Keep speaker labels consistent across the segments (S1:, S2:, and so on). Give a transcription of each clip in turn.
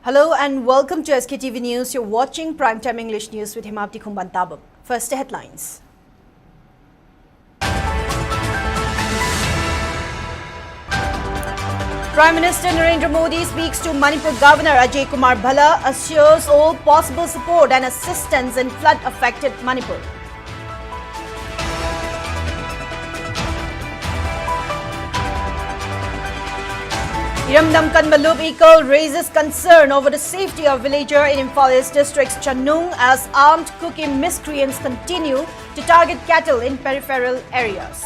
S1: Hello and welcome to SKTV News. You're watching Primetime English News with HEMABATI. First, the headlines. Prime Minister Narendra Modi speaks to Manipur Governor Ajay Kumar Bhalla, assures all possible support and assistance in flood-affected Manipur. Kangla Fesog raises concern over the safety of villager in Imphal district's Chanung as armed Kokomi miscreants continue to target cattle in peripheral areas.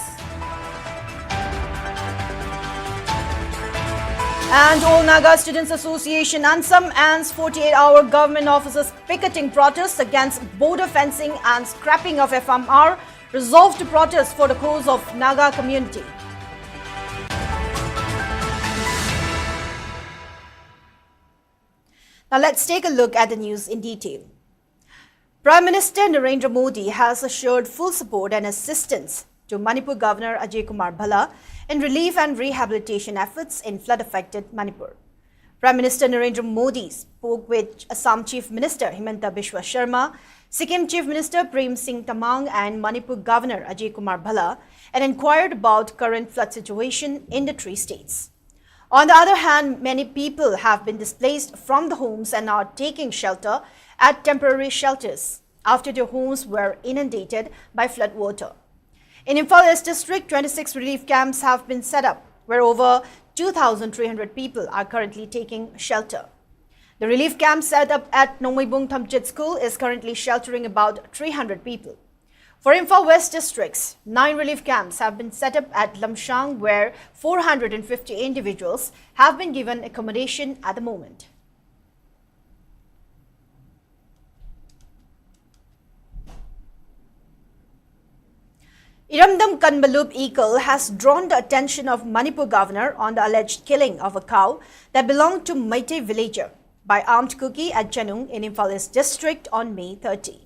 S1: And All Naga Students Association and some ends 48-hour government officers picketing protests against border fencing and scrapping of FMR resolved to protest for the cause of Naga community. Now let's take a look at the news in detail. Prime Minister Narendra Modi has assured full support and assistance to Manipur Governor Ajay Kumar Bhalla in relief and rehabilitation efforts in flood-affected Manipur. Prime Minister Narendra Modi spoke with Assam Chief Minister Himanta Biswa Sharma, Sikkim Chief Minister Prem Singh Tamang and Manipur Governor Ajay Kumar Bhalla and inquired about current flood situation in the three states. On the other hand, many people have been displaced from the homes and are taking shelter at temporary shelters after their homes were inundated by flood water. In Imphal district, 26 relief camps have been set up, where over 2,300 people are currently taking shelter. The relief camp set up at Nomoibung Thamchit School is currently sheltering about 300 people. For Imphal West districts, 9 relief camps have been set up at Lamshang, where 450 individuals have been given accommodation at the moment. Iramdam Kanbalub Eagle has drawn the attention of Manipur governor on the alleged killing of a cow that belonged to Meitei villager by armed Kuki at Chanung in Imphal district on May 30.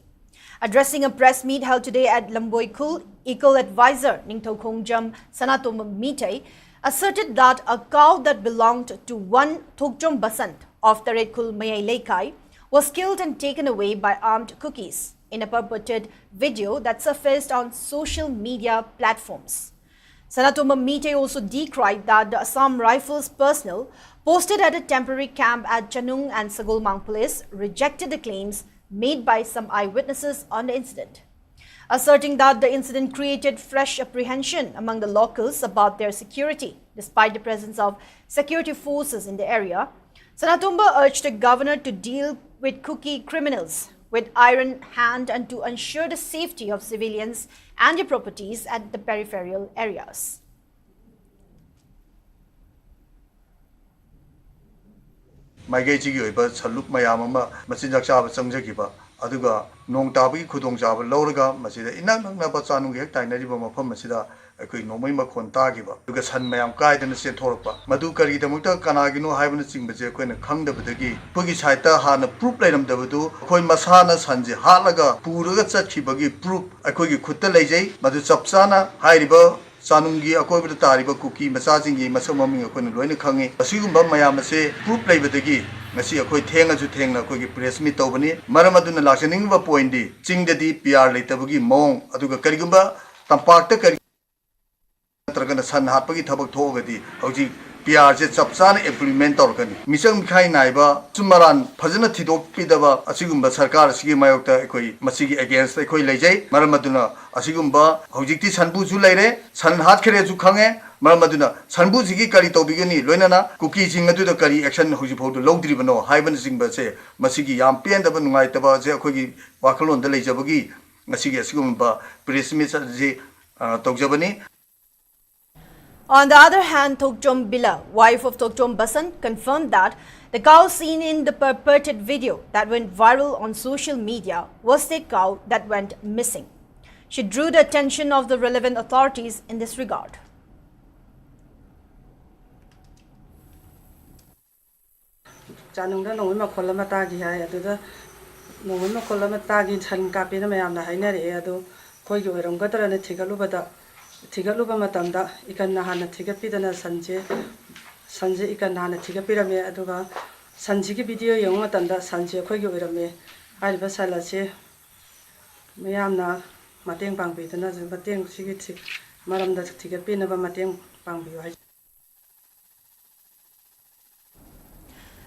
S1: Addressing a press meet held today at Lamboikul, Eagle advisor Ningtho Khongjam Sanatom Meitei asserted that a cow that belonged to one Thokjom Basant of Taretkul Mayai Leikai was killed and taken away by armed Kukis in a purported video that surfaced on social media platforms. Sanatom Meitei also decried that the Assam Rifles personnel posted at a temporary camp at Chanung and Sagolmang police rejected the claims made by some eyewitnesses on the incident, asserting that the incident created fresh apprehension among the locals about their security, despite the presence of security forces in the area. Sanatomba urged the governor to deal with Kuki criminals with iron hand and to ensure the safety of civilians and their properties at the peripheral areas.
S2: Maigaichi oiba saluk mayam ama masinjak chaba changjakiba aduga nong tabi khudong chaba lawraga masida inang nangna ba chanung hek tainariba mafam masida akoi nomai makhon tagiba aduga san mayam kaidana se thorpa madu kari damukta kanagino haibana chingbaje koina khangdabadagi pogi saita hana proof lairamdabadu khoi masana sanje halaga puraga chatkibagi proof akoi gi khutta leijai madu chapsana hairiba Sanungi akoibada tariba Kuki masajingi masamaming akoi loina khangi asigumba mayam ase proof laibadagi ngasi akoi thenga ju thengna akoi gi press meet tawbani maramaduna laksaningba point di chingdadi PR leitabagi mong aduga karigumba tampakta kari tragana san hatpagi thabak thogadi hauji PR je chapsana implement torkani misang khai naiba sumaran phajana thidok pidaba asigumba sarkar asigi mayokta akoi masigi against akoi leijai maramaduna asigumba haujikti sanbu ju leire san hat khere ju khange maramaduna sanbu jigi kari tobigani loinana Kuki jingadu da kari action hoji photo logdribano haiban jingba se masigi yam pendaba nungai taba je akoi gi wakalon da leijabagi masigi asigumba press meet je togjabani.
S1: On the other hand, Thokjom Bila, wife of Thokjom Basant, confirmed that the cow seen in the purported video that went viral on social media was the cow that went missing. She drew the attention of the relevant authorities in this regard.
S3: Tigaluba matamda ikan nahana tigapidana sanje ikan nahana tigapirame aduga 산지기 비디오 영화 단다 산지 거기 오이라메 아리바 살라시 매암나 마땡 방비드나 좀 마땡 시기치 마람다 티게 빼나바 마땡 방비요.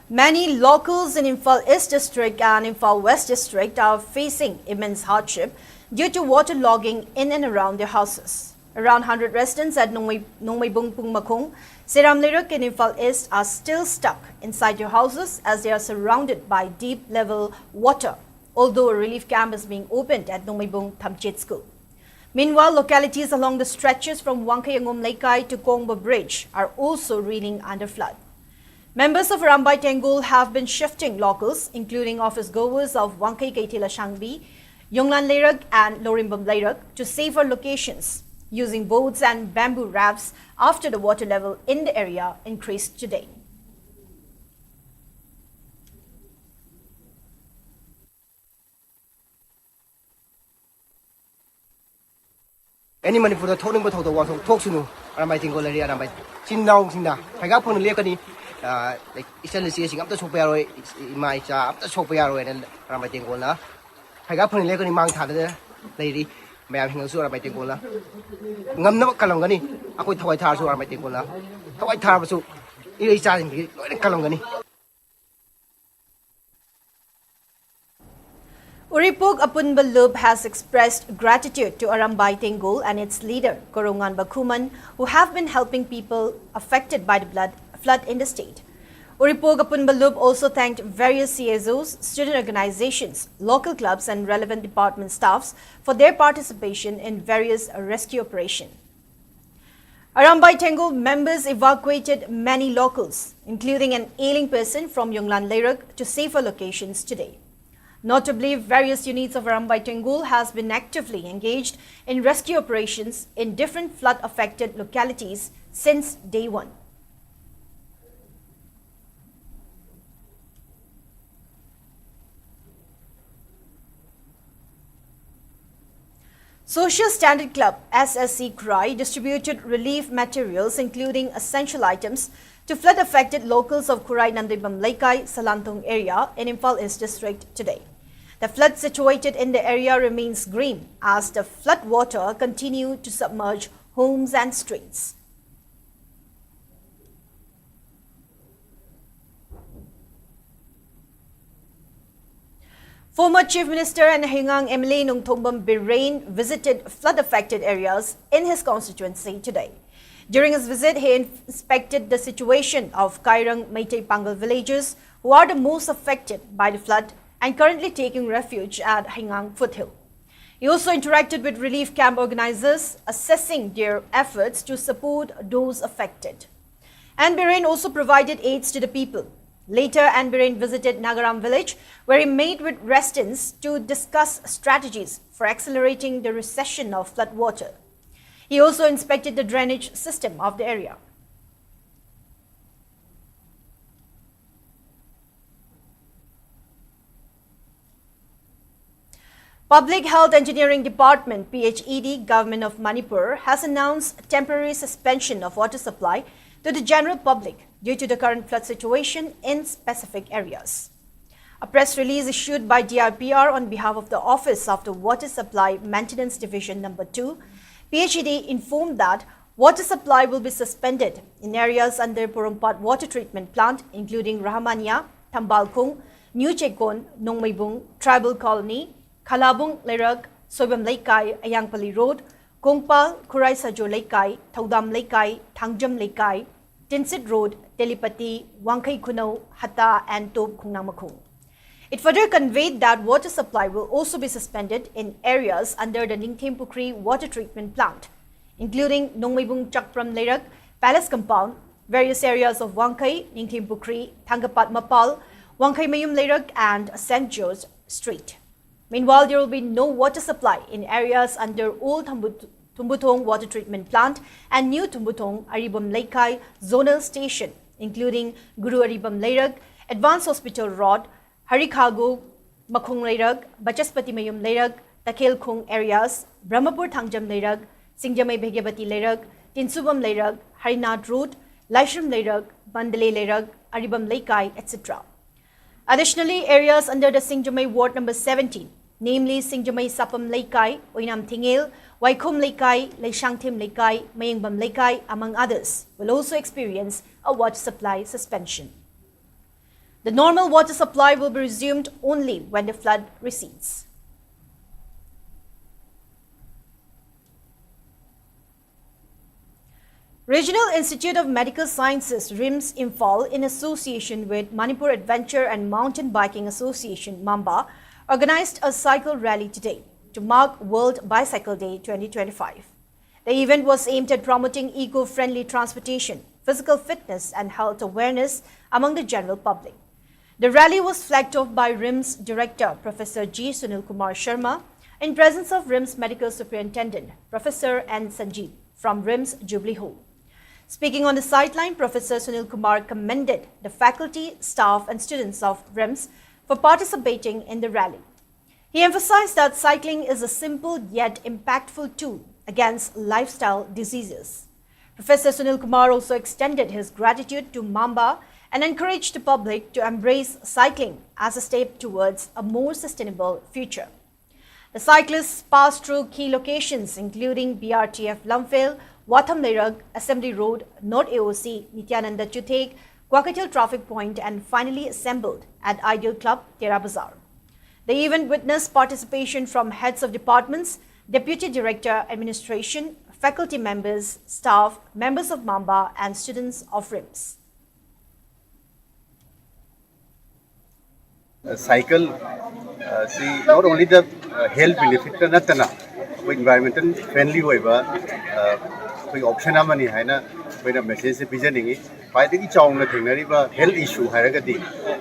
S1: Many locals in Imphal East District and Imphal West District are facing immense hardship due to waterlogging in and around their houses. Around 100 residents at Nongmaybung Pungmakung, Seram Lirak and Imphal East are still stuck inside their houses as they are surrounded by deep level water, although a relief camp is being opened at Nongmaybung Thamchet School. Meanwhile, localities along the stretches from Wangkayangom Laikai to Kongba Bridge are also reeling under flood. Members of Rambai Tengul have been shifting locals, including office goers of Wangkai Kaitila Shangbi, Yonglan Lerag and Lorimbam Lerag, to safer locations using boats and bamboo rafts after the water level in the area increased today.
S4: Any Manipur the toning but the one who talks to Rambai Tengul area Rambai Chindown Sinda. I got on the Lekani. Like essentially up the Sopiaro, my up the Sopiaro and Rambai Tengola. I got plenty of Mount Hada lady, may have him so by Tengola. Ngam Kalongani, I could Hawaii Tars or Rambai Tengola. Hawaii Tarso, it is starting Kalongani.
S1: Uripog Apunbalub has expressed gratitude to Arambai Tengul and its leader, Korongan Bakuman, who have been helping people affected by the flood in the state. Uripog Apunbalub also thanked various CSOs, student organizations, local clubs and relevant department staffs for their participation in various rescue operations. Arambai Tengul members evacuated many locals, including an ailing person from Yonglan Lerag, to safer locations today. Notably, various units of Arambai Tengul has been actively engaged in rescue operations in different flood-affected localities since day one. Social Standard Club SSC CRI distributed relief materials including essential items to flood-affected locals of Kurai Nandibam Laikai, Salantong area in Imphal East District today. The flood situated in the area remains grim as the flood water continue to submerge homes and streets. Former Chief Minister and Hingang MLA Nungthombam Birain visited flood-affected areas in his constituency today. During his visit, he inspected the situation of Kairang Meitei Pangal villages who are the most affected by the flood and currently taking refuge at Hingang Foothill. He also interacted with relief camp organizers, assessing their efforts to support those affected. And Birain also provided aids to the people. Later, An Birain visited Nagaram village, where he met with residents to discuss strategies for accelerating the recession of flood water. He also inspected the drainage system of the area. Public Health Engineering Department PHED Government of Manipur has announced temporary suspension of water supply to the general public due to the current flood situation in specific areas. A press release issued by DRPR on behalf of the Office of the Water Supply Maintenance Division No. 2, PHED informed that water supply will be suspended in areas under Porompat Water Treatment Plant including Rahamania, Tambalkung, New Chekon, Nongmaybung, Tribal Colony, Khalabung Lerag, Soibam Laikai, Ayangpali Road, Kongpal, Kurai Sajo Laikai, Thaudam Laikai, Thangjam Laikai, Tinsit Road, Telipati, Wangkai Kuno, Hata and Tob Khungnamakung. It further conveyed that water supply will also be suspended in areas under the Ningthempukri Water Treatment Plant, including Nongmaybung Chakpram Lerag, Palace Compound, various areas of Wangkai, Ningthempukri, Thangapat Mapal, Wangkai Mayum Lerag and St. George Street. Meanwhile, there will be no water supply in areas under Old Tumbutong Water Treatment Plant and New Tumbutong Aribam Laikai Zonal Station, including Guru Aribam Lerag, Advanced Hospital Road, Harikhago, Makhung Lerag, Bachaspati Mayum Lerag, Takel Khung areas, Brahmapur Thangjam Lerag, Singjamay Bhegyabati Lerag, Tinsubam Lerag, Harinad Road, Laishram Lerag, Bandale Lerag, Aribam Laikai, etc. Additionally, areas under the Singjamai Ward number 17, namely Singjamai Sapam Laikai, Oinam Tingel, Waikum Laikai, Leishangtim Laikai, Mayengbam Laikai, among others, will also experience a water supply suspension. The normal water supply will be resumed only when the flood recedes. Regional Institute of Medical Sciences RIMS Imphal, in association with Manipur Adventure and Mountain Biking Association MAMBA, organized a cycle rally today to mark World Bicycle Day 2025. The event was aimed at promoting eco-friendly transportation, physical fitness and health awareness among the general public. The rally was flagged off by RIMS Director Professor G. Sunil Kumar Sharma in presence of RIMS Medical Superintendent Professor N. Sanjeev from RIMS Jubilee Hall. Speaking on the sideline, Professor Sunil Kumar commended the faculty, staff and students of RIMS for participating in the rally. He emphasized that cycling is a simple yet impactful tool against lifestyle diseases. Professor Sunil Kumar also extended his gratitude to MAMBA and encouraged the public to embrace cycling as a step towards a more sustainable future. The cyclists passed through key locations including BRTF Lumphale, Watham Lerag, Assembly Road, North AOC, Nityananda Chuthek, Kwakatil Traffic Point and finally assembled at Ideal Club, Tera Bazaar. The event witnessed participation from heads of departments, Deputy Director, Administration, faculty members, staff, members of MAMBA and students of RIMS.
S5: Cycle, see, not only the health benefit, environmental friendly option amani haina message visioning by the health issue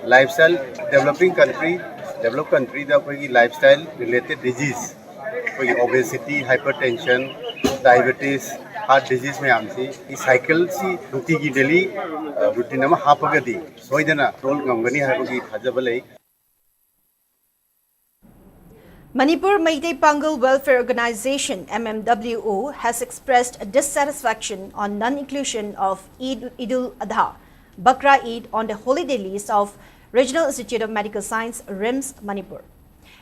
S5: lifestyle developed country the lifestyle related disease obesity, hypertension, diabetes, heart disease cycle si daily routine hapagadi soidana role ngangani habagi
S1: Manipur Meitei Pangal Welfare Organization MMWO has expressed dissatisfaction on non-inclusion of Eid-ul Adha, Bakra Eid on the holiday list of Regional Institute of Medical Science RIMS Manipur.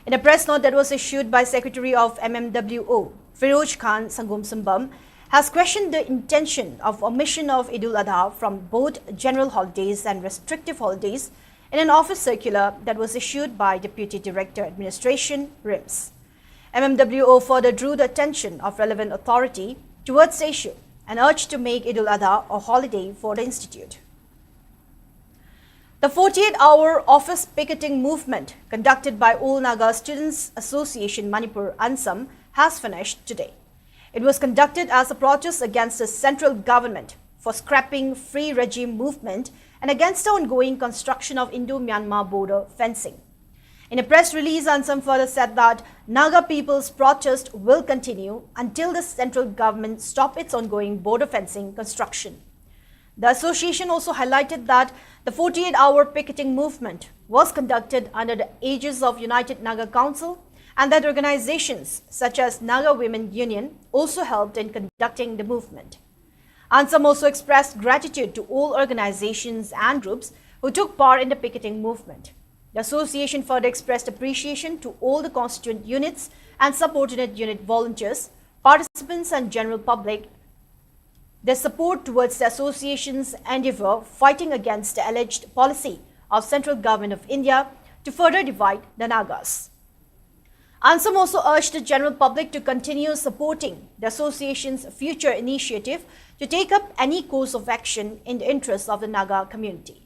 S1: In a press note that was issued by Secretary of MMWO, Firoz Khan Sangum Sambam, has questioned the intention of omission of Eid-ul Adha from both general holidays and restrictive holidays in an office circular that was issued by Deputy Director Administration, RIMS. MMWO further drew the attention of relevant authority towards the issue and urged to make Eid al-Adha a holiday for the institute. The 48-hour office picketing movement conducted by All Naga Students Association Manipur ANSAM has finished today. It was conducted as a protest against the central government for scrapping free regime movement and against the ongoing construction of Indo-Myanmar border fencing. In a press release, ANSAM further said that Naga people's protest will continue until the central government stop its ongoing border fencing construction. The association also highlighted that the 48-hour picketing movement was conducted under the aegis of United Naga Council and that organizations such as Naga Women Union also helped in conducting the movement. ANSAM also expressed gratitude to all organizations and groups who took part in the picketing movement. The association further expressed appreciation to all the constituent units and subordinate unit volunteers, participants and general public. Their support towards the association's endeavor fighting against the alleged policy of Central Government of India to further divide the Nagas. ANSAM also urged the general public to continue supporting the association's future initiative to take up any course of action in the interests of the Naga community.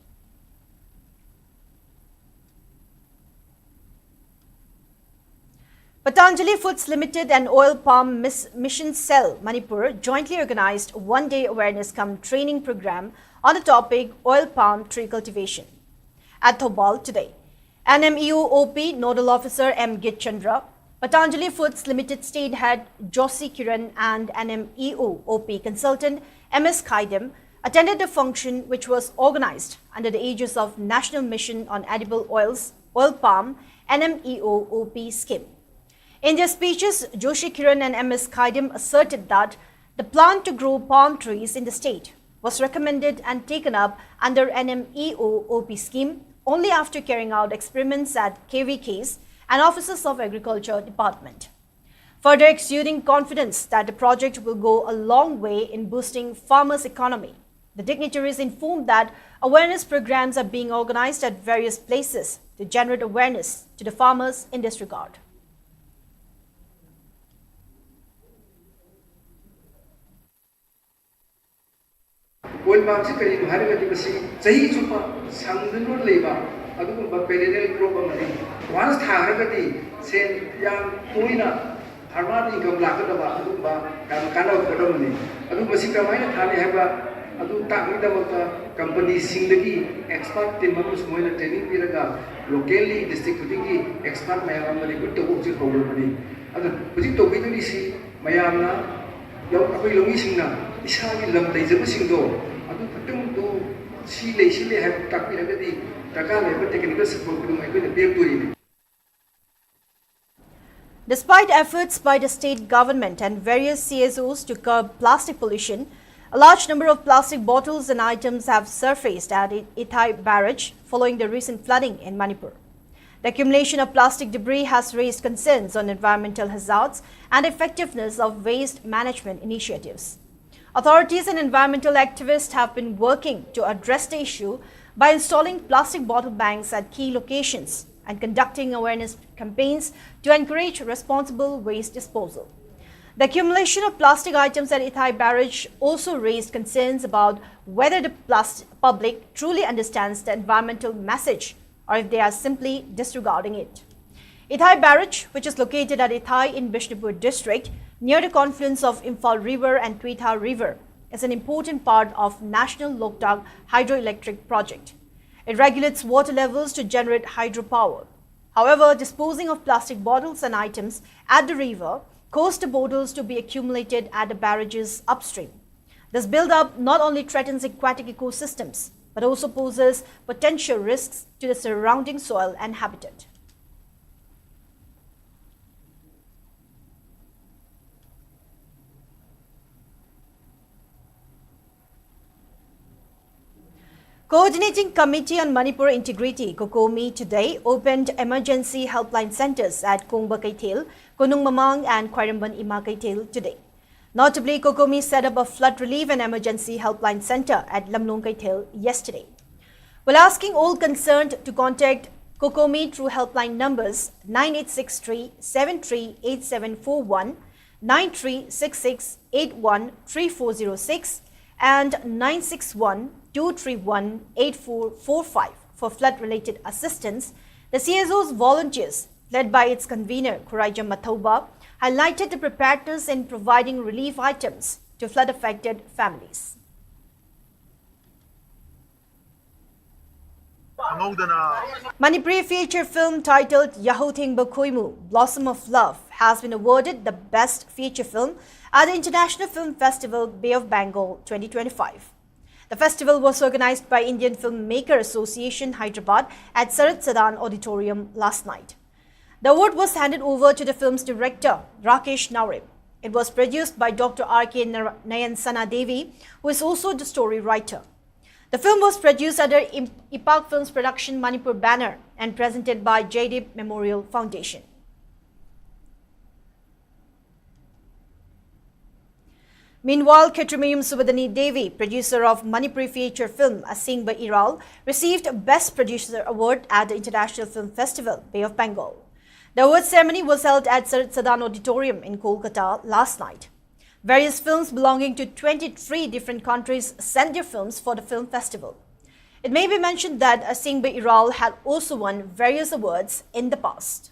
S1: Patanjali Foods Limited and Oil Palm Mission Cell Manipur jointly organized one-day awareness cum training program on the topic oil palm tree cultivation at Thobal today. NMEO OP Nodal Officer M. Git Chandra, Patanjali Foods Limited State Head Joshi Kiran and NMEO OP Consultant MS Khaidam attended the function which was organized under the aegis of National Mission on Edible Oils, Oil Palm, NMEO OP scheme. In their speeches, Joshi Kiran and MS Khaidam asserted that the plan to grow palm trees in the state was recommended and taken up under NMEO OP scheme only after carrying out experiments at KVKs and Offices of Agriculture Department, further exuding confidence that the project will go a long way in boosting farmers' economy. The dignitaries informed that awareness programs are being organized at various places to generate awareness to the farmers in this regard.
S6: Oil palm se kari no hari gati basi sahi chupa samdunur leba adu ba perennial crop amani once thara gati sen yang toina farmer income lakadaba adu ba kana kadamani adu basi kamaina thale haba adu takmi da company singdagi expert team members moina training piraga locally district ki expert mayam amari good to work hawrani adu basi to biduri si mayamna yaw akoi longi singna isagi lam leijaba singdo
S1: Despite efforts by the state government and various CSOs to curb plastic pollution, a large number of plastic bottles and items have surfaced at Ethi Barrage following the recent flooding in Manipur. The accumulation of plastic debris has raised concerns on environmental hazards and effectiveness of waste management initiatives. Authorities and environmental activists have been working to address the issue by installing plastic bottle banks at key locations and conducting awareness campaigns to encourage responsible waste disposal. The accumulation of plastic items at Ethi Barrage also raised concerns about whether the public truly understands the environmental message or if they are simply disregarding it. Ethi Barrage, which is located at Ethi in Bishnupur district, near the confluence of Imphal River and Tweetha River, is an important part of National Loktak hydroelectric project. It regulates water levels to generate hydropower. However, disposing of plastic bottles and items at the river caused the bottles to be accumulated at the barrages upstream. This build-up not only threatens aquatic ecosystems, but also poses potential risks to the surrounding soil and habitat. Coordinating Committee on Manipur Integrity, Kokomi, today opened emergency helpline centers at Kongba Kaithel, Konung Mamang and Khairamban Ima Kaithel today. Notably, Kokomi set up a flood relief and emergency helpline center at Lamlong Kaithel yesterday. While asking all concerned to contact Kokomi through helpline numbers 9863 738741, 9366813406 and 961-231-8445 for flood-related assistance, the CSO's volunteers, led by its convener, Kuraija Mathauba, highlighted the preparedness in providing relief items to flood-affected families. Manipuri feature film titled Yahuthing Bakuimu, Blossom of Love, has been awarded the Best Feature Film at the International Film Festival Bay of Bengal 2025. The festival was organized by Indian Filmmaker Association Hyderabad at Sarat Sadan Auditorium last night. The award was handed over to the film's director, Rakesh Naurib. It was produced by Dr. R.K. Nayansana Devi, who is also the story writer. The film was produced under Ipak Films Production Manipur banner and presented by Jaideep Memorial Foundation. Meanwhile, Ketramayum Subadani Devi, producer of Manipuri feature film Asing Ba Iral, received Best Producer Award at the International Film Festival, Bay of Bengal. The award ceremony was held at Sarat Sadan Auditorium in Kolkata last night. Various films belonging to 23 different countries sent their films for the film festival. It may be mentioned that Asing Ba Iral had also won various awards in the past.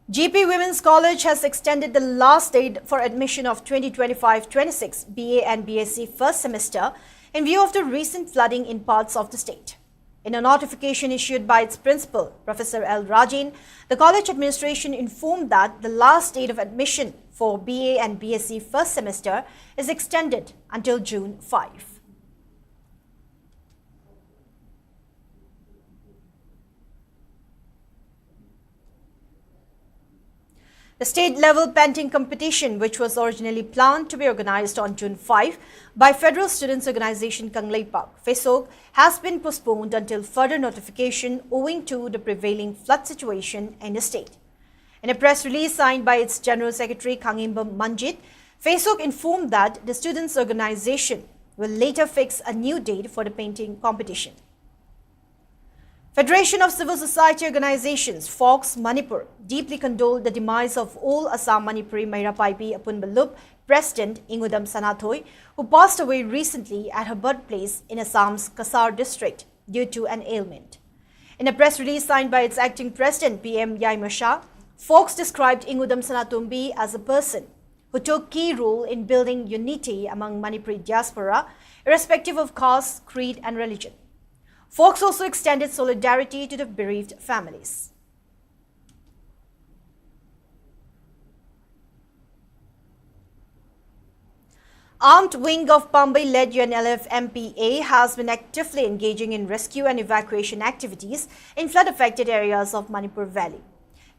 S1: GP Women's College has extended the last date for admission of 2025-26 BA and BSc first semester in view of the recent flooding in parts of the state. In a notification issued by its principal, Professor L. Rajin, the college administration informed that the last date of admission for BA and BSc first semester is extended until June 5. The state-level painting competition, which was originally planned to be organized on June 5 by Federal Students' Organization Kangla Fesog, has been postponed until further notification owing to the prevailing flood situation in the state. In a press release signed by its General Secretary Kangimba Manjit, Fesog informed that the Students' Organization will later fix a new date for the painting competition. Federation of Civil Society Organizations, Fox Manipur, deeply condoled the demise of all Assam Manipuri Mairapaipi Apunbalup President Ingudam Sanathoi, who passed away recently at her birthplace in Assam's Kasar district due to an ailment. In a press release signed by its acting president PM Yaima Shah, Fox described Ingudam Sanatumbi as a person who took key role in building unity among Manipuri diaspora, irrespective of caste, creed and religion. Fox also extended solidarity to the bereaved families. Armed wing of Pambai-led UNLF MPA has been actively engaging in rescue and evacuation activities in flood-affected areas of Manipur Valley.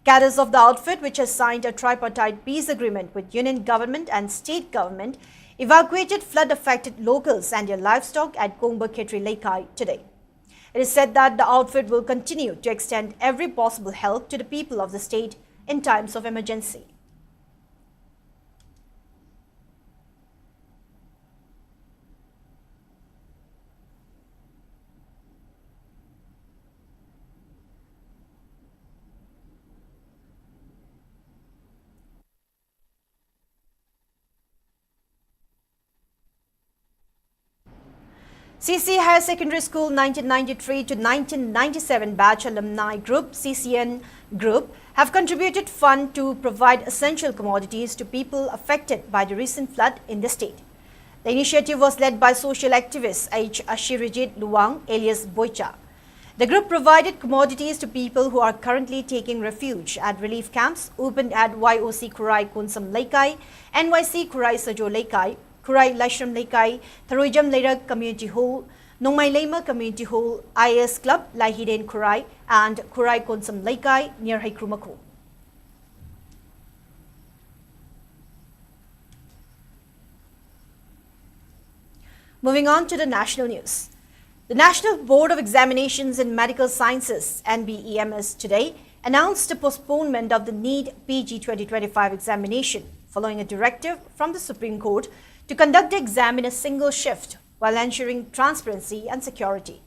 S1: Cadres of the outfit, which has signed a tripartite peace agreement with union government and state government, evacuated flood-affected locals and their livestock at Kongba Khetri Laikai today. It is said that the outfit will continue to extend every possible help to the people of the state in times of emergency. CC Higher Secondary School 1993 to 1997 batch alumni group CCN Group have contributed funds to provide essential commodities to people affected by the recent flood in the state. The initiative was led by social activist H. Ashirijit Luwang alias Boicha. The group provided commodities to people who are currently taking refuge at relief camps opened at YOC Kurai Kunsam Laikai, NYC Kurai Sajo Laikai, Kurai Lashram Laikai, Tharuijam Leira Community Hall, Nongmai Lema Community Hall, IS Club, Laihiden Kurai, and Kurai Konsam Laikai near Haikrumako. Moving on to the national news. The National Board of Examinations in Medical Sciences, NBEMS, today announced a postponement of the NEET PG 2025 examination following a directive from the Supreme Court to conduct the exam in a single shift while ensuring transparency and security.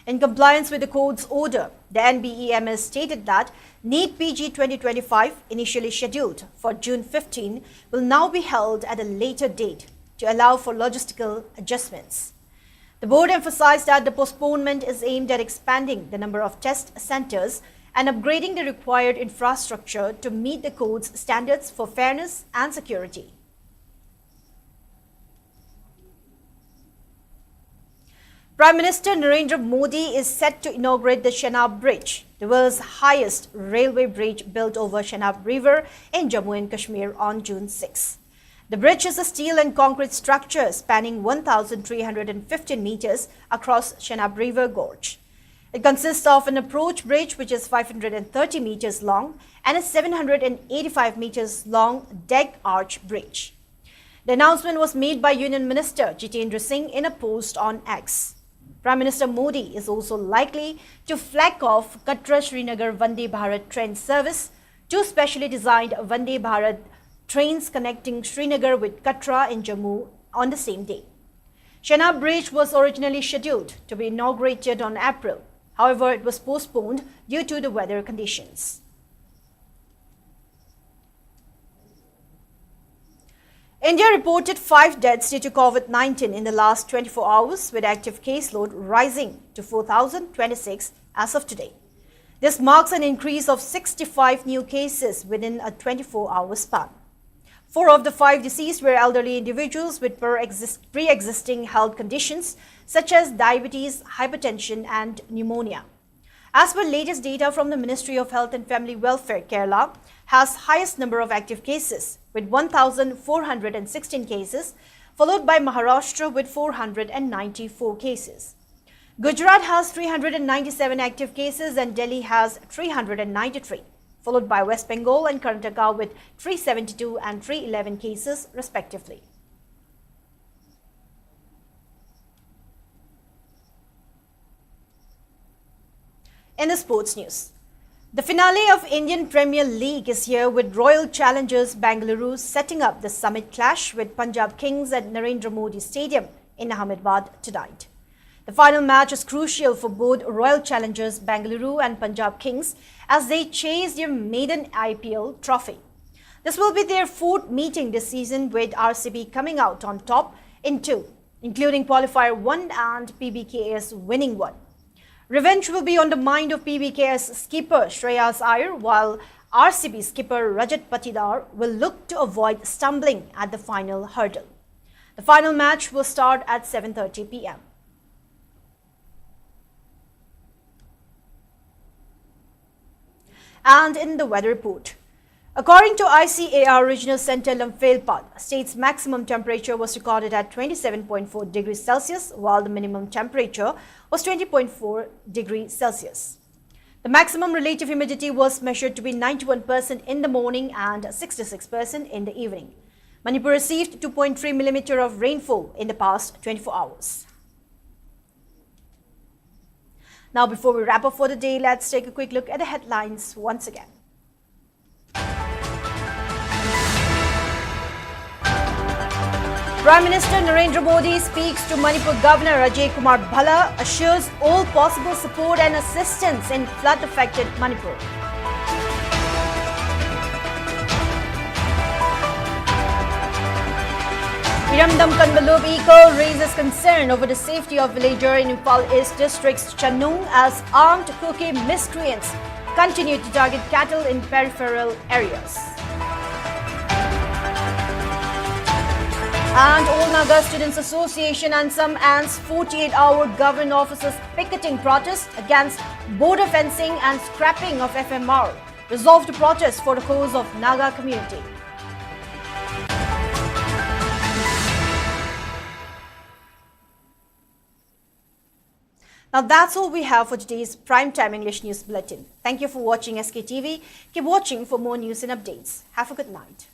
S1: In compliance with the court's order, the NBEMS stated that NEET PG 2025, initially scheduled for June 15, will now be held at a later date to allow for logistical adjustments. The board emphasized that the postponement is aimed at expanding the number of test centers and upgrading the required infrastructure to meet the court's standards for fairness and security. Prime Minister Narendra Modi is set to inaugurate the Chenab Bridge, the world's highest railway bridge built over Chenab River in Jammu and Kashmir on June 6. The bridge is a steel and concrete structure spanning 1,315 meters across Chenab River Gorge. It consists of an approach bridge which is 530 meters long and a 785 meters long deck arch bridge. The announcement was made by Union Minister Jitendra Singh in a post on X. Prime Minister Modi is also likely to flag off Katra-Srinagar Vande Bharat train service, two specially designed Vande Bharat trains connecting Srinagar with Katra in Jammu on the same day. Chenab Bridge was originally scheduled to be inaugurated on April. However, it was postponed due to the weather conditions. India reported 5 deaths due to COVID-19 in the last 24 hours, with active caseload rising to 4,026 as of today. This marks an increase of 65 new cases within a 24-hour span. 4 of the 5 deceased were elderly individuals with pre-existing health conditions such as diabetes, hypertension and pneumonia. As per latest data from the Ministry of Health and Family Welfare, Kerala has highest number of active cases with 1,416 cases, followed by Maharashtra with 494 cases. Gujarat has 397 active cases and Delhi has 393, followed by West Bengal and Karnataka with 372 and 311 cases respectively. In the sports news, the finale of Indian Premier League is here with Royal Challengers Bengaluru setting up the summit clash with Punjab Kings at Narendra Modi Stadium in Ahmedabad tonight. The final match is crucial for both Royal Challengers Bengaluru and Punjab Kings as they chase their maiden IPL trophy. This will be their fourth meeting this season, with RCB coming out on top in two, including qualifier 1 and PBKS winning 1. Revenge will be on the mind of PBKS skipper Shreyas Iyer, while RCB skipper Rajat Patidar will look to avoid stumbling at the final hurdle. The final match will start at 7:30 p.m. And in the weather report, according to ICAR Regional Centre Imphal, state's maximum temperature was recorded at 27.4 degrees Celsius, while the minimum temperature was 20.4 degrees Celsius. The maximum relative humidity was measured to be 91% in the morning and 66% in the evening. Manipur received 2.3 millimeter of rainfall in the past 24 hours. Now, before we wrap up for the day, let's take a quick look at the headlines once again. Prime Minister Narendra Modi speaks to Manipur Governor Ajay Kumar Bhalla, assures all possible support and assistance in flood-affected Manipur. Viramdam Kanbalub Eco raises concern over the safety of villager in Imphal East District's Chanung as armed Kokomi miscreants continue to target cattle in peripheral areas. And All Naga Students Association and some ANS 48-hour government officers picketing protest against border fencing and scrapping of FMR resolved to protest for the cause of Naga community. Now that's all we have for today's Primetime English News Bulletin. Thank you for watching SKTV. Keep watching for more news and updates. Have a good night.